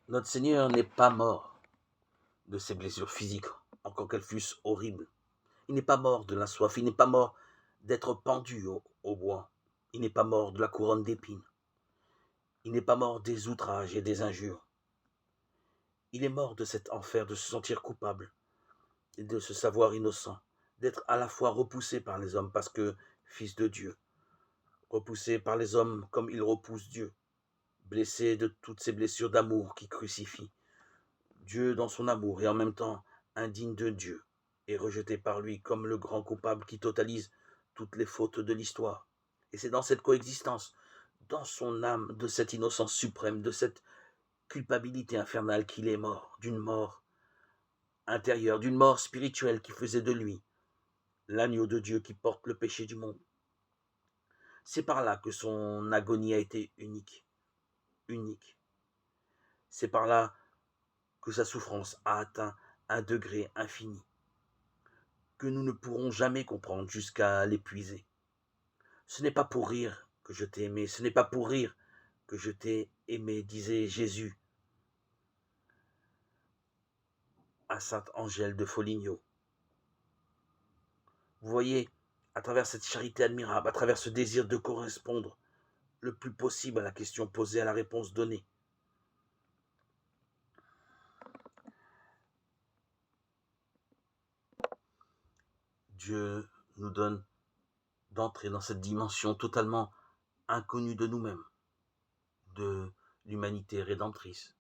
Notre Seigneur n'est pas mort de ses blessures physiques, encore qu'elles fussent horribles. Il n'est pas mort de la soif, il n'est pas mort d'être pendu au bois. Il n'est pas mort de la couronne d'épines. Il n'est pas mort des outrages et des injures. Il est mort de cet enfer de se sentir coupable et de se savoir innocent, d'être à la fois repoussé par les hommes parce que fils de Dieu, repoussé par les hommes comme il repousse Dieu, blessé de toutes ces blessures d'amour qui crucifient Dieu dans son amour et en même temps indigne de Dieu et rejeté par lui comme le grand coupable qui totalise toutes les fautes de l'histoire. Et c'est dans cette coexistence, dans son âme, de cette innocence suprême, de cette culpabilité infernale qu'il est mort, d'une mort intérieure, d'une mort spirituelle qui faisait de lui l'agneau de Dieu qui porte le péché du monde. C'est par là que son agonie a été unique, unique. C'est par là que sa souffrance a atteint un degré infini, que nous ne pourrons jamais comprendre jusqu'à l'épuiser. Ce n'est pas pour rire que je t'ai aimé, ce n'est pas pour rire que je t'ai aimé, disait Jésus à Sainte Angèle de Foligno. Vous voyez, à travers cette charité admirable, à travers ce désir de correspondre le plus possible à la question posée, à la réponse donnée, Dieu nous donne d'entrer dans cette dimension totalement inconnue de nous-mêmes, de l'humanité rédemptrice.